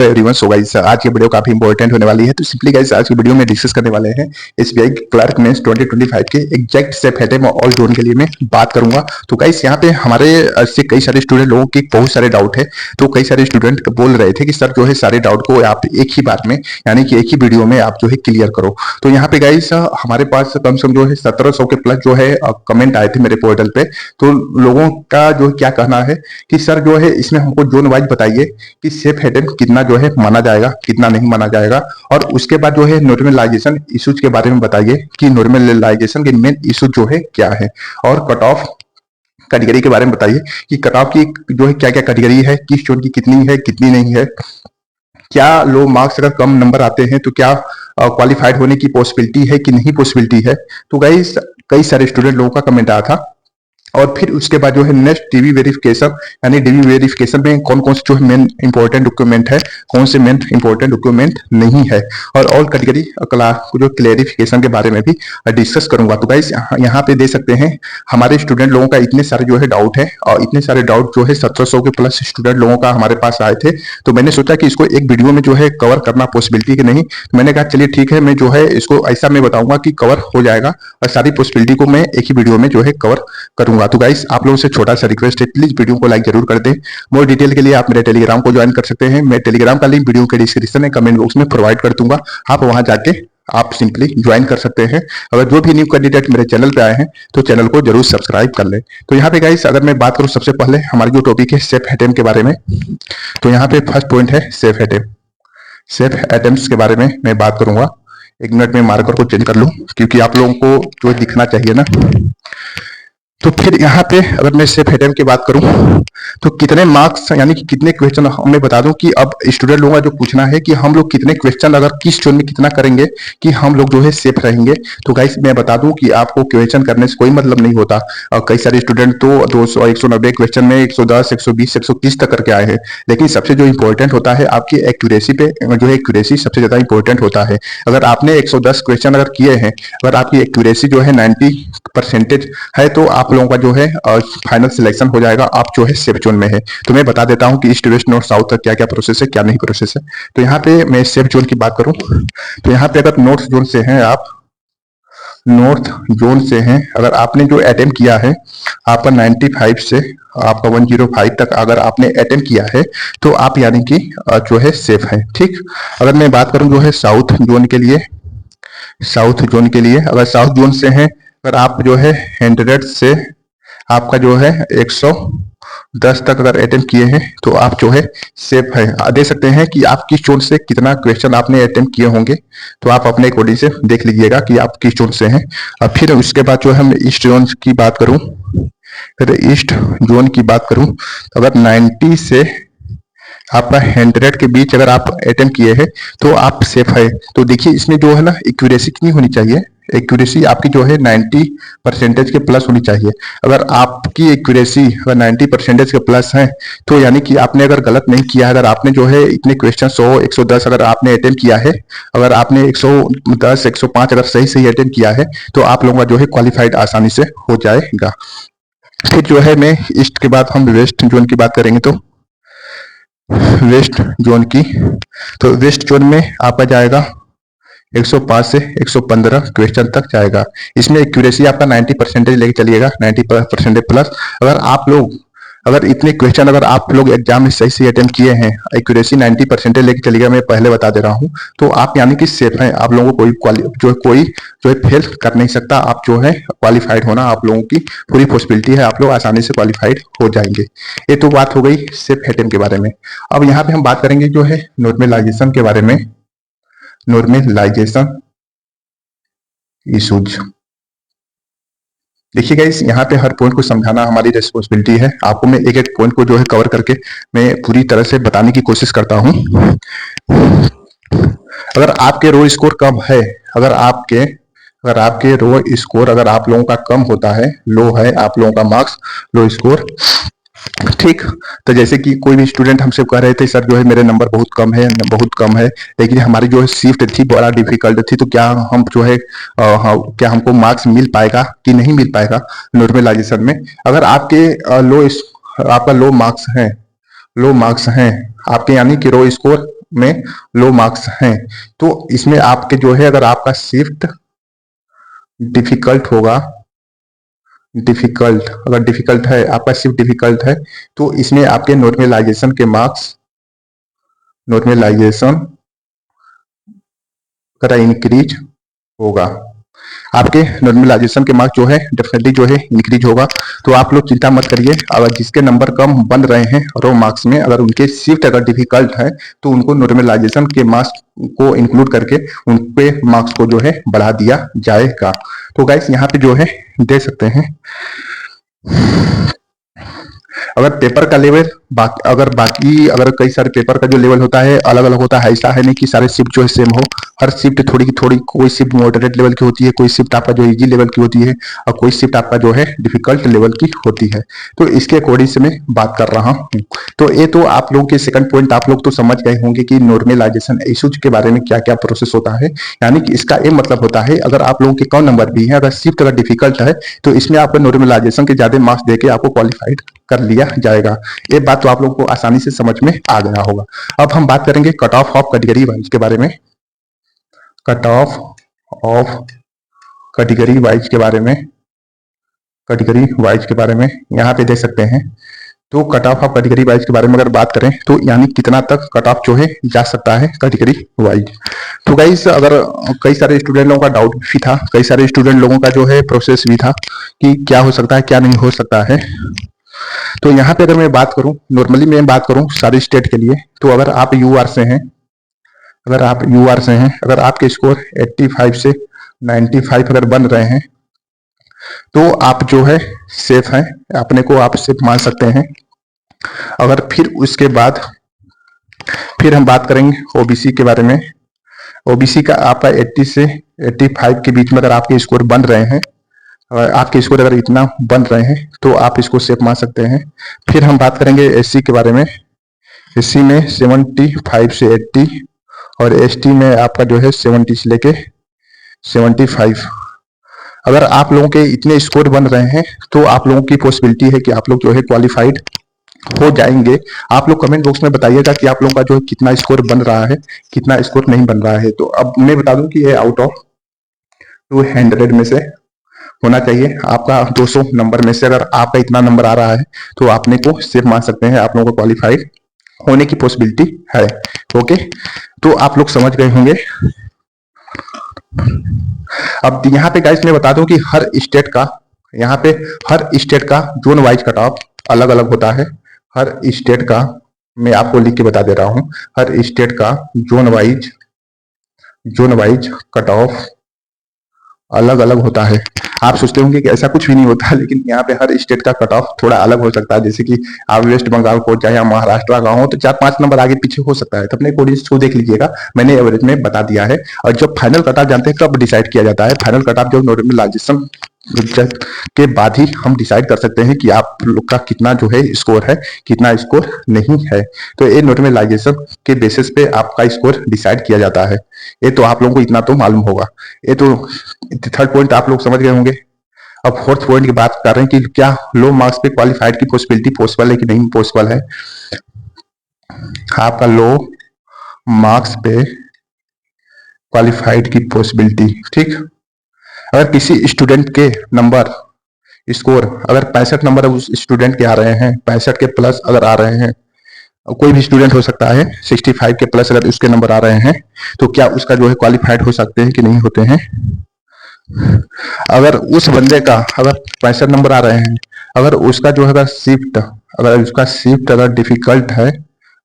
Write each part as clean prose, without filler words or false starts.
Everyone, so guys आज की video काफी इंपॉर्टेंट होने वाली है। तो सिंपली गाइस आज की वीडियो में डिस्कस करने वाले हैं एसबीआई क्लर्क मेंस 2025 के एग्जैक्ट सेफ हेडेम ऑल जोन के लिए मैं बात करूंगा। तो गाइस यहाँ पे हमारे से कई सारे स्टूडेंट लोगों के बहुत सारे डाउट है। तो कई सारे स्टूडेंट बोल रहे थे कि सर जो है सारे डाउट को आप एक ही बार में यानी कि एक ही वीडियो में आप जो है क्लियर करो। तो यहाँ पे गाइस हमारे पास कम से कम जो है 1700 के प्लस जो है कमेंट आए थे मेरे पोर्टल पे। तो लोगों का जो क्या कहना है कि सर जो है इसमें हमको जोन वाइज बताइए कि सेफ हेडेम कितना जो है माना जाएगा, कितना नहीं माना जाएगा, और उसके बाद जो है नॉर्मलाइजेशन इश्यूज के बारे में बताइए कि नॉर्मलाइजेशन के मेन इशू जो है क्या है, और कट ऑफ कैटेगरी के बारे में बताइए कि कट ऑफ की जो है क्या क्या कैटेगरी है, किस जोन की कितनी है कितनी नहीं है, क्या लो मार्क्स अगर कम नंबर आते हैं तो क्या क्वालिफाइड होने की पॉसिबिलिटी है कि नहीं पॉसिबिलिटी है। तो गाइस कई सारे स्टूडेंट लोगों का कमेंट आया था। और फिर उसके बाद जो है नेक्स्ट डीवी वेरिफिकेशन, यानी डीवी वेरिफिकेशन में कौन कौन से जो है मेन इंपॉर्टेंट डॉक्यूमेंट है, कौन से मेन इंपॉर्टेंट डॉक्यूमेंट नहीं है, और ऑल कैटेगरी क्लास जो क्लेरिफिकेशन के बारे में भी डिस्कस करूंगा। तो गाइस यहाँ पे दे सकते हैं हमारे स्टूडेंट लोगों का इतने सारे जो है डाउट है, और इतने सारे डाउट जो है 1700 के प्लस स्टूडेंट लोगों का हमारे पास आए थे। तो मैंने सोचा कि इसको एक वीडियो में जो है कवर करना पॉसिबिलिटी कि नहीं। तो मैंने कहा चलिए ठीक है, मैं जो है इसको ऐसा मैं बताऊंगा कि कवर हो जाएगा, और सारी पॉसिबिलिटी को मैं एक ही वीडियो में जो है कवर करूंगा। तो गाइस आप लोगों से छोटा सा रिक्वेस्ट है, प्लीज वीडियो को लाइक जरूर कर दें। मोर डिटेल के लिए आप मेरे टेलीग्राम को ज्वाइन कर सकते हैं। मैं टेलीग्राम का लिंक वीडियो के डिस्क्रिप्शन में कमेंट बॉक्स में प्रोवाइड कर दूंगा, आप वहां जाके आप सिंपली ज्वाइन कर सकते हैं। अगर जो भी न्यू कैंडिडेट मेरे चैनल पे आए हैं तो चैनल को जरूर सब्सक्राइब कर लें। तो यहाँ पे गाइस अगर मैं बात करूँ सबसे पहले हमारी जो टॉपिक है सेफ हेडेम के बारे में, तो यहाँ पे फर्स्ट पॉइंट है सेफ हेडेम। सेफ हेडेम्स के बारे में मैं बात करूंगा। एक मिनट में मार्कर को चेंज कर लूं क्योंकि आप लोगों को जो दिखना चाहिए ना। तो फिर यहाँ पे अगर मैं सेफ हेडेम की बात करूं तो कितने मार्क्स यानी कि कितने क्वेश्चन, मैं बता दूं कि अब स्टूडेंट लोगों का जो पूछना है कि हम लोग कितने क्वेश्चन अगर किस जोन में कितना करेंगे कि हम लोग जो है सेफ रहेंगे। तो गाइस मैं बता दूं कि आपको क्वेश्चन करने से कोई मतलब नहीं होता। और कई सारे स्टूडेंट तो 200 190 क्वेश्चन में 110 120 130 तक करके आए हैं। लेकिन सबसे जो इंपॉर्टेंट होता है आपकी एक्यूरेसी पे, जो है एक्यूरेसी सबसे ज्यादा इंपॉर्टेंट होता है। अगर आपने 110 क्वेश्चन अगर किए हैं, अगर आपकी एक्यूरेसी जो है 90% है, तो आप लोगों का जो है फाइनल सिलेक्शन हो जाएगा, आप जो है सेफ जोन में है। तो मैं बता देता हूं कि ईस्ट वेस्ट नॉर्थ साउथ तक क्या क्या प्रोसेस है, क्या नहीं प्रोसेस है। तो यहाँ पे मैं सेफ जोन की बात करूं तो यहाँ पे अगर नॉर्थ जोन से हैं आप, नॉर्थ जोन से हैं, अगर आपने जो अटेम्प्ट किया है आपका 95 से आपका 105 तक अगर आपने अटेम्प्ट किया है तो आप यानी कि जो है सेफ है। ठीक, अगर मैं बात करूं जो है साउथ जोन के लिए, साउथ जोन के लिए अगर साउथ जोन से हैं, अगर आप जो है 100 से आपका जो है 110 तक अगर अटेम्प्ट किए हैं तो आप जो है सेफ है। दे सकते हैं कि आप किस जोन से कितना क्वेश्चन आपने अटेम्प्ट किए होंगे, तो आप अपने अकॉर्डिंग से देख लीजिएगा कि आप किस जोन से हैं। और फिर उसके बाद जो है हम ईस्ट जोन की बात करूं, फिर ईस्ट जोन की बात करूं तो अगर 90 से आपका 100 के बीच अगर आप अटेम्प्ट किए हैं तो आप सेफ है। तो देखिए इसमें जो है ना एक्यूरेसी कितनी होनी चाहिए, एक्यूरेसी आपकी जो है 90% के प्लस होनी चाहिए। अगर आपकी एक्यूरेसी अगर 90% के प्लस है तो यानी कि आपने अगर गलत नहीं किया है, अगर आपने जो है इतने क्वेश्चन 100 110 अगर आपने अटेम्प्ट किया है, अगर आपने 110 105 अगर सही सही अटेम्प्ट किया है तो आप लोगों का जो है क्वालिफाइड आसानी से हो जाएगा। फिर जो है मैं ईस्ट के बाद हम वेस्ट जोन की बात करेंगे। तो वेस्ट जोन की, तो वेस्ट जोन में आपका जाएगा 105 से 115 क्वेश्चन तक जाएगा। इसमें एक्यूरेसी आपका 90% लेके चलिएगा, 90% प्लस। अगर आप लोग अगर इतने क्वेश्चन अगर आप लोग एग्जाम में सही सही अटेम्प्ट किए हैं, एक्यूरेसी 90% लेके चलिएगा, मैं पहले बता दे रहा हूं, तो आप यानी कि सेफ हैं। आप लोगों को कोई जो है फेल कर नहीं सकता। आप जो है क्वालिफाइड होना आप लोगों की पूरी पॉसिबिलिटी है, आप लोग आसानी से क्वालिफाइड हो जाएंगे। ये तो बात हो गई सेफ अटेम्प्ट के बारे में। अब यहाँ पे हम बात करेंगे जो है नॉर्मलाइजेशन के बारे में, नॉर्मलाइजेशन इशूज। देखिए गाइस यहाँ पे हर पॉइंट को समझाना हमारी रिस्पॉन्सिबिलिटी है। आपको मैं एक एक पॉइंट को जो है कवर करके मैं पूरी तरह से बताने की कोशिश करता हूं। अगर आपके रो स्कोर कम है, अगर आपके रो स्कोर अगर आप लोगों का कम होता है, लो है आप लोगों का मार्क्स, लो स्कोर, ठीक। तो जैसे कि कोई भी स्टूडेंट हमसे कह रहे थे सर जो है मेरे नंबर बहुत कम है, लेकिन हमारी जो है शिफ्ट थी बड़ा डिफिकल्ट थी, तो क्या हम जो है क्या हमको मार्क्स मिल पाएगा कि नहीं मिल पाएगा नॉर्मलाइजेशन में। अगर आपके आपका लो मार्क्स हैं आपके यानी कि रो स्कोर में लो मार्क्स हैं, तो इसमें आपके जो है अगर आपका शिफ्ट डिफिकल्ट होगा, डिफिकल्ट अगर डिफिकल्ट है आपका शिफ्ट डिफिकल्ट है, तो इसमें आपके नॉर्मलाइजेशन के मार्क्स, नॉर्मलाइजेशन का इंक्रीज होगा, आपके नॉर्मलाइजेशन के मार्क्स जो है डेफिनेटली जो है इंक्रीज होगा। तो आप लोग चिंता मत करिए, अगर जिसके नंबर कम बन रहे हैं रो मार्क्स में, अगर उनके शिफ्ट अगर डिफिकल्ट है तो उनको नॉर्मलाइजेशन के मार्क्स को इंक्लूड करके उन पे मार्क्स को जो है बढ़ा दिया जाएगा। तो गाइस यहाँ पे जो है देख सकते हैं, अगर पेपर का लेवल अगर कई सारे पेपर का जो लेवल होता है अलग अलग होता है, ऐसा है नहीं कि सारे शिफ्ट जो है सेम हो। हर शिफ्ट थोड़ी की थोड़ी, कोई शिफ्ट मॉडरेट लेवल की होती है, कोई शिफ्ट आपका जो इजी लेवल की होती है, और कोई शिफ्ट आपका जो है डिफिकल्ट लेवल की होती है। तो इसके अकॉर्डिंग से मैं बात कर रहा हूँ। तो ये तो आप लोगों के सेकंड पॉइंट आप लोग तो समझ गए होंगे कि नॉर्मलाइजेशन इश्यूज के बारे में क्या क्या प्रोसेस होता है। यानी कि इसका ये मतलब होता है, अगर आप लोगों के कम नंबर भी है, अगर शिफ्ट अगर डिफिकल्ट है, तो इसमें आपका नॉर्मलाइजेशन के ज्यादा मार्क्स देके आपको क्वालिफाइड कर लिया जाएगा। ये बात तो आप लोगों को आसानी से समझ में आ गया होगा। अब हम बात करेंगे कट ऑफ कैटेगरी वाइज के बारे में, कट ऑफ कैटेगरी वाइज के बारे में, कैटेगरी वाइज के बारे में यहाँ पे देख सकते हैं। तो कट ऑफ कैटेगरी वाइज के बारे में अगर बात करें तो यानी कितना तक कट ऑफ जो है जा सकता है कैटेगरी वाइज। तो गाइस अगर कई सारे स्टूडेंट लोगों का डाउट भी था, कई सारे स्टूडेंट लोगों का जो है प्रोसेस भी था कि क्या हो सकता है क्या नहीं हो सकता है। तो यहाँ पे अगर मैं बात करूं, नॉर्मली मैं बात करूं सारे स्टेट के लिए, तो अगर आप यूआर से हैं, अगर आपके स्कोर 85 से 95 अगर बन रहे हैं, तो आप जो है सेफ हैं, अपने को आप सेफ मान सकते हैं। अगर फिर उसके बाद फिर हम बात करेंगे ओबीसी के बारे में। ओबीसी का आपका 80 से 85 के बीच में अगर आपके स्कोर बन रहे हैं, आपके स्कोर अगर इतना बन रहे हैं, तो आप इसको सेफ मान सकते हैं। फिर हम बात करेंगे एससी के बारे में। एससी में 75 से 80 और एसटी में आपका जो है 70 से लेके 75। अगर आप लोगों के इतने स्कोर बन रहे हैं, तो आप लोगों की पॉसिबिलिटी है कि आप लोग जो है क्वालिफाइड हो जाएंगे। आप लोग कमेंट बॉक्स में बताइएगा कि आप लोगों का जो है कितना स्कोर बन रहा है, कितना स्कोर नहीं बन रहा है। तो अब मैं बता दूं कि ये आउट ऑफ 200 में से होना चाहिए। आपका 200 नंबर में से अगर आपका इतना नंबर आ रहा है, तो आपने को सेफ मान सकते हैं, आप लोगों को क्वालिफाइड होने की पॉसिबिलिटी है। ओके, तो आप लोग समझ गए होंगे। अब यहाँ पे गाइस मैं बता दूं कि हर स्टेट का जोन वाइज कट ऑफ अलग अलग होता है। हर स्टेट का मैं आपको लिख के बता दे रहा हूं, हर स्टेट का जोन वाइज कट ऑफ अलग अलग होता है। आप सोचते होंगे कि ऐसा कुछ भी नहीं होता, लेकिन यहाँ पे हर स्टेट का कट ऑफ थोड़ा अलग हो सकता है। जैसे कि आप वेस्ट बंगाल को चाहे या महाराष्ट्र का हो, तो 4-5 नंबर आगे पीछे हो सकता है। तो अपने कोडिंग्स को देख लीजिएगा, मैंने एवरेज में बता दिया है। और जब फाइनल कट ऑफ जानते हैं कब डिसाइड किया जाता है, फाइनल कट ऑफ जब नॉर्मलाइजेशन के बाद ही हम डिसाइड कर सकते हैं कि आप लोग का कितना जो है स्कोर है, कितना स्कोर नहीं है। तो ये नॉर्मलाइजेशन के बेसिस पे आपका स्कोर डिसाइड किया जाता है। ये तो आप लोगों को इतना तो मालूम होगा। ये तो थर्ड पॉइंट आप लोग समझ गए होंगे। अब फोर्थ पॉइंट की बात कर रहे हैं कि क्या लो मार्क्स पे क्वालिफाइड की पॉसिबिलिटी पॉसिबल है कि नहीं पॉसिबल है। आपका लो मार्क्स पे क्वालिफाइड की पॉसिबिलिटी, ठीक। अगर किसी स्टूडेंट के नंबर स्कोर अगर 65 नंबर उस स्टूडेंट के आ रहे हैं, 65 के प्लस अगर आ रहे हैं, कोई भी स्टूडेंट हो सकता है, 65 के प्लस अगर उसके नंबर आ रहे हैं, तो क्या उसका जो है क्वालिफाइड हो सकते हैं कि नहीं होते हैं। अगर उस बंदे का अगर 65 नंबर आ रहे हैं, अगर उसका जो है शिफ्ट अगर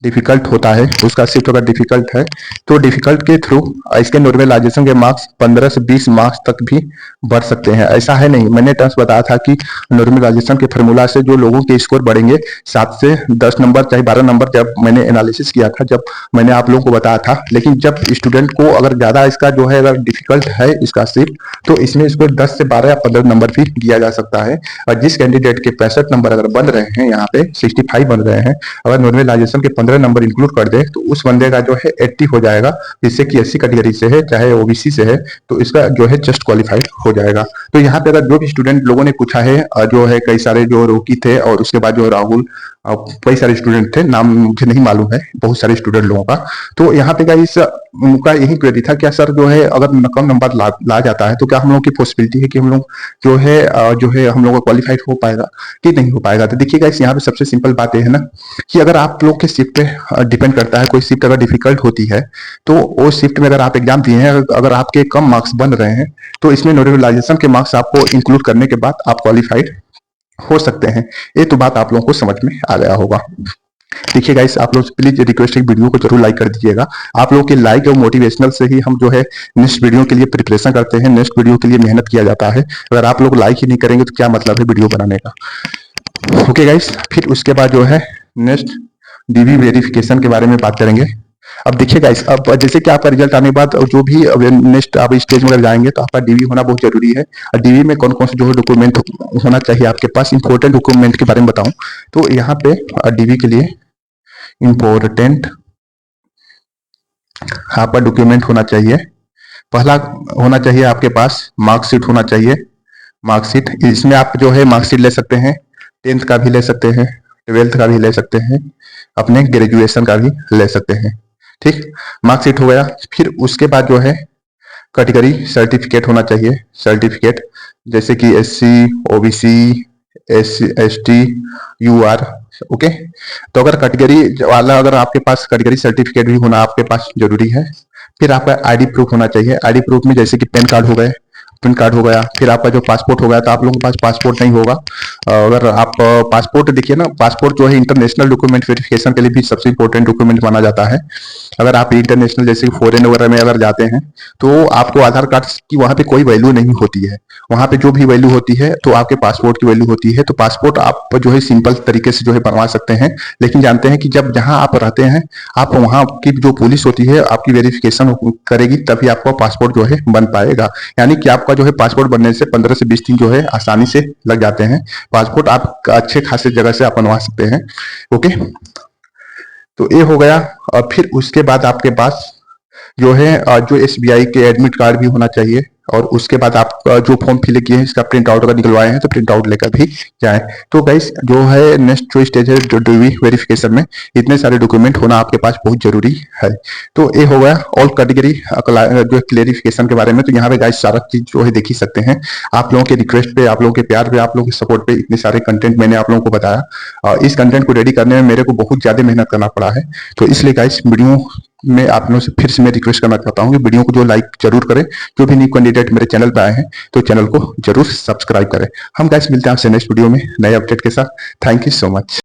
डिफिकल्ट होता है, उसका शिफ्ट अगर डिफिकल्ट है, तो डिफिकल्ट के थ्रू इसके नॉर्मलाइजेशन के मार्क्स 15 से 20 मार्क्स तक भी बढ़ सकते हैं। ऐसा है नहीं, मैंने टर्म्स बताया था कि नॉर्मलाइजेशन के फार्मूला से जो लोगों के स्कोर बढ़ेंगे 7 से 10 नंबर चाहे 12 नंबर, जब मैंने एनालिसिस किया था, जब मैंने आप लोगों को बताया था। लेकिन जब स्टूडेंट को अगर ज्यादा इसका जो है अगर डिफिकल्ट है इसका शिफ्ट, तो इसमें इसको 10 से 12 या 15 नंबर भी दिया जा सकता है। और जिस कैंडिडेट के 65 नंबर अगर बन रहे हैं, यहाँ पे 65 बन रहे हैं, अगर नॉर्मलाइजेशन के 15 नंबर इंक्लूड कर दे तो उस बंदे का जो है 80 हो जाएगा, जिससे कि एससी कैटेगरी से है चाहे ओबीसी से है तो इसका जो है जस्ट क्वालिफाइड हो जाएगा। तो यहाँ पे अगर जो भी स्टूडेंट लोगों ने पूछा है जो है कई सारे जो रोकी थे और उसके बाद जो राहुल कई सारे स्टूडेंट थे, नाम मुझे नहीं मालूम है बहुत सारे स्टूडेंट लोगों का। तो यहाँ पे गाइस उनका यही क्वेरी था, क्या सर जो है अगर कम नंबर ला जाता है तो क्या हम लोग की पॉसिबिलिटी है कि हम लोग जो है हम लोग क्वालिफाइड हो पाएगा कि नहीं हो पाएगा। तो देखिए गाइस यहाँ पे सबसे सिंपल बात यह है ना कि अगर आप लोग के शिफ्ट पे डिपेंड करता है, कोई शिफ्ट अगर डिफिकल्ट होती है तो वो शिफ्ट में अगर आप एग्जाम दिए हैं, अगर आपके कम मार्क्स बन रहे हैं तो इसमें नोटिफिकेशन के मार्क्स आपको इंक्लूड करने के बाद आप क्वालिफाइड हो सकते हैं। ये तो बात आप लोगों को समझ में आ गया होगा। देखिए गाइस आप लोग प्लीज रिक्वेस्ट है वीडियो को जरूर लाइक कर दीजिएगा। आप लोगों के लाइक और मोटिवेशनल से ही हम जो है नेक्स्ट वीडियो के लिए प्रिपरेशन करते हैं, नेक्स्ट वीडियो के लिए मेहनत किया जाता है। अगर आप लोग लाइक ही नहीं करेंगे तो क्या मतलब है वीडियो बनाने का। ओके गाइस, फिर उसके बाद जो है नेक्स्ट डीवी वेरिफिकेशन के बारे में बात करेंगे। अब देखिए गाइस, अब जैसे कि आपका रिजल्ट आने के बाद जो भी नेक्स्ट आप स्टेज में जाएंगे तो आपका डीवी होना बहुत जरूरी है। और डीवी में कौन कौन से जो है डॉक्यूमेंट होना चाहिए आपके पास, इंपॉर्टेंट डॉक्यूमेंट के बारे में बताऊं तो यहाँ पे डीवी के लिए इंपॉर्टेंट आपका डॉक्यूमेंट होना चाहिए। पहला होना चाहिए आपके पास मार्कशीट होना चाहिए। मार्कशीट, इसमें आप जो है मार्कशीट ले सकते हैं, 10th का भी ले सकते हैं, 12th का भी ले सकते हैं, अपने ग्रेजुएशन का भी ले सकते हैं। ठीक, मार्कशीट हो गया। फिर उसके बाद जो है कैटेगरी सर्टिफिकेट होना चाहिए। सर्टिफिकेट जैसे कि SC, OBC, ST, UR. Okay, तो अगर कैटेगरी वाला अगर आपके पास कैटेगरी सर्टिफिकेट भी होना आपके पास जरूरी है। फिर आपका आईडी प्रूफ होना चाहिए। आईडी प्रूफ में जैसे कि पैन कार्ड हो गए, पैन कार्ड हो गया, फिर आपका जो पासपोर्ट हो गया। तो आप लोगों के पास पासपोर्ट नहीं होगा, अगर आप पासपोर्ट देखिए ना, पासपोर्ट जो है इंटरनेशनल डॉक्यूमेंट वेरिफिकेशन के लिए भी सबसे इंपॉर्टेंट डॉक्यूमेंट माना जाता है। अगर आप इंटरनेशनल जैसे फॉरेन वगैरह में अगर जाते हैं तो आपको आधार कार्ड की वहां पे कोई वैल्यू नहीं होती है। वहां पे जो भी वैल्यू होती है तो आपके पासपोर्ट की वैल्यू होती है। तो पासपोर्ट आप जो है सिंपल तरीके से जो है बनवा सकते हैं, लेकिन जानते हैं कि जब जहां आप रहते हैं आप वहां की जो पुलिस होती है आपकी वेरिफिकेशन करेगी तभी आपका पासपोर्ट जो है बन पाएगा। यानी कि आपका जो है पासपोर्ट बनने से 15 से 20 दिन जो है आसानी से लग जाते हैं। पासपोर्ट आप अच्छे खासे जगह से आप बनवा सकते हैं। ओके, तो ये हो गया। और फिर उसके बाद आपके पास जो है जो एसबीआई के एडमिट कार्ड भी होना चाहिए। और उसके बाद आप जो फॉर्म फिल किए हैं इसका प्रिंट आउट अगर निकलवाए हैं तो प्रिंट आउट लेकर भी जाएं। तो गाइस जो है नेक्स्ट जो स्टेज है जो डीवी वेरिफिकेशन में इतने सारे डॉक्यूमेंट होना आपके पास बहुत जरूरी है। तो ये हो गया ऑल कैटेगरी जो क्लेरिफिकेशन के बारे में। तो यहाँ पे गाइस सारा चीज जो है देख ही सकते हैं। आप लोगों के रिक्वेस्ट पे, आप लोगों के प्यार पे, आप लोगों के सपोर्ट पे इतने सारे कंटेंट मैंने आप लोगों को बताया। इस कंटेंट को रेडी करने में मेरे को बहुत ज्यादा मेहनत करना पड़ा है। तो इसलिए गाइस वीडियो में आप लोगों से फिर से मैं रिक्वेस्ट करना चाहता हूँ कि वीडियो को जो लाइक जरूर करें। जो भी न्यू कैंडिडेट मेरे चैनल पे आए हैं तो चैनल को जरूर सब्सक्राइब करें। हम गाइस मिलते हैं आपसे नेक्स्ट वीडियो में नए अपडेट के साथ। Thank you so much.